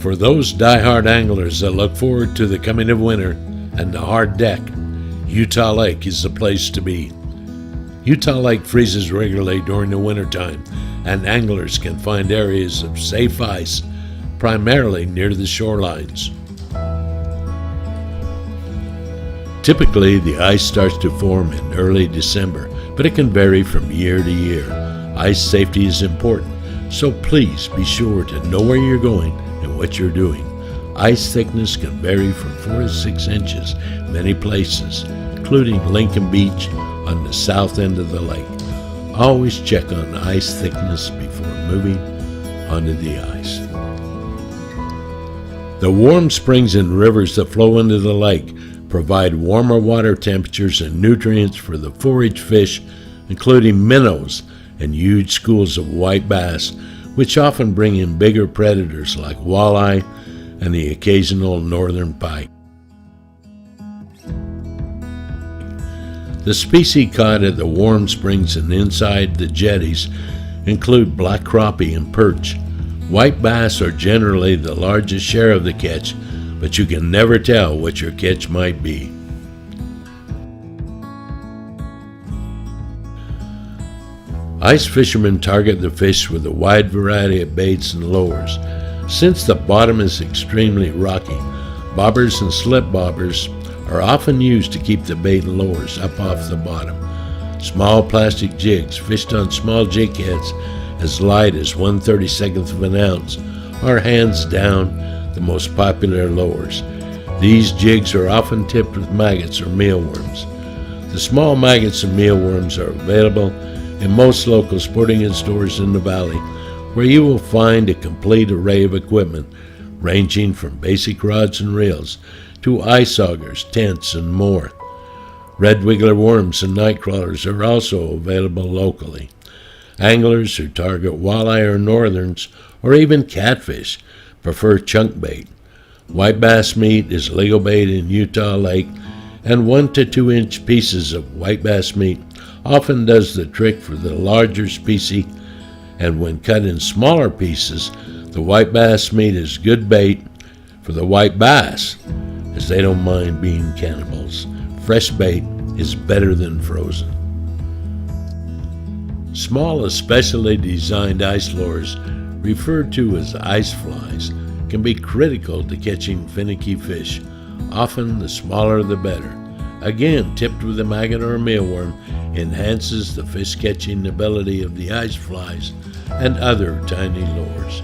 For those die-hard anglers that look forward to the coming of winter and the hard deck, Utah Lake is the place to be. Utah Lake freezes regularly during the wintertime, and anglers can find areas of safe ice, primarily near the shorelines. Typically, the ice starts to form in early December, but it can vary from year to year. Ice safety is important, so please be sure to know where you're going and what you're doing. Ice thickness can vary from 4 to 6 inches many places, including Lincoln Beach on the south end of the lake. Always check on ice thickness before moving onto the ice. The warm springs and rivers that flow into the lake provide warmer water temperatures and nutrients for the forage fish, including minnows and huge schools of white bass, which often bring in bigger predators like walleye and the occasional northern pike. The species caught at the warm springs and inside the jetties include black crappie and perch. White bass are generally the largest share of the catch, but you can never tell what your catch might be. Ice fishermen target the fish with a wide variety of baits and lures. Since the bottom is extremely rocky, bobbers and slip bobbers are often used to keep the bait and lures up off the bottom. Small plastic jigs fished on small jig heads as light as 1/32 of an ounce are hands down the most popular lures. These jigs are often tipped with maggots or mealworms. The small maggots and mealworms are available in most local sporting goods stores in the valley, where you will find a complete array of equipment ranging from basic rods and reels to ice augers, tents, and more. Red wiggler worms and night crawlers are also available locally. Anglers who target walleye or northerns, or even catfish, prefer chunk bait. White bass meat is legal bait in Utah Lake, and 1 to 2 inch pieces of white bass meat often does the trick for the larger species, and when cut in smaller pieces, the white bass meat is good bait for the white bass, as they don't mind being cannibals. Fresh bait is better than frozen. Small, especially designed ice lures, referred to as ice flies, can be critical to catching finicky fish. Often the smaller the better. Again, tipped with a maggot or a mealworm enhances the fish catching ability of the ice flies and other tiny lures.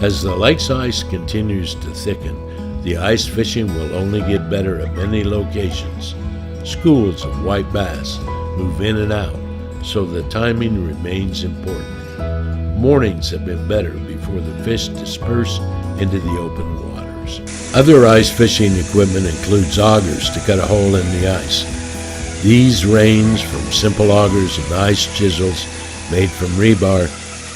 As the lake's ice continues to thicken, the ice fishing will only get better at many locations. Schools of white bass move in and out, so the timing remains important. Mornings have been better before the fish disperse into the open waters. Other ice fishing equipment includes augers to cut a hole in the ice. These range from simple augers and ice chisels made from rebar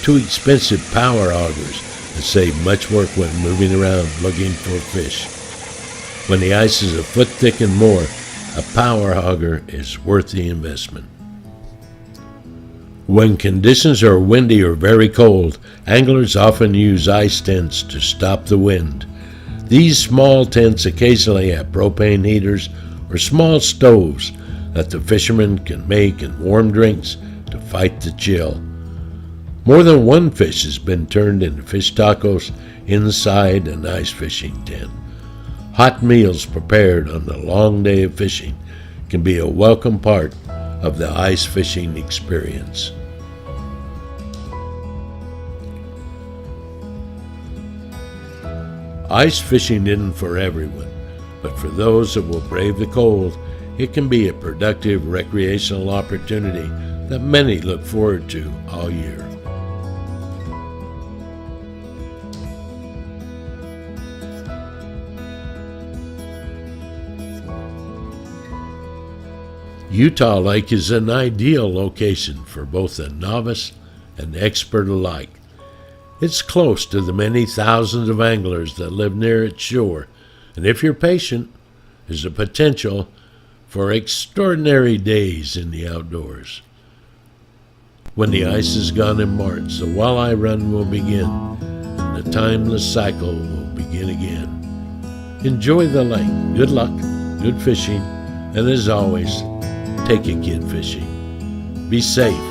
to expensive power augers that save much work when moving around looking for fish. When the ice is a foot thick and more, a power auger is worth the investment. When conditions are windy or very cold, anglers often use ice tents to stop the wind. These small tents occasionally have propane heaters or small stoves that the fishermen can make and warm drinks to fight the chill. More than one fish has been turned into fish tacos inside an ice fishing tent. Hot meals prepared on a long day of fishing can be a welcome part of the ice fishing experience. Ice fishing isn't for everyone, but for those that will brave the cold, it can be a productive recreational opportunity that many look forward to all year. Utah Lake is an ideal location for both a novice and expert alike. It's close to the many thousands of anglers that live near its shore, and if you're patient, there's a potential for extraordinary days in the outdoors. When the ice is gone in March, the walleye run will begin, and the timeless cycle will begin again. Enjoy the lake. Good luck, good fishing, and as always, take a kid fishing. Be safe.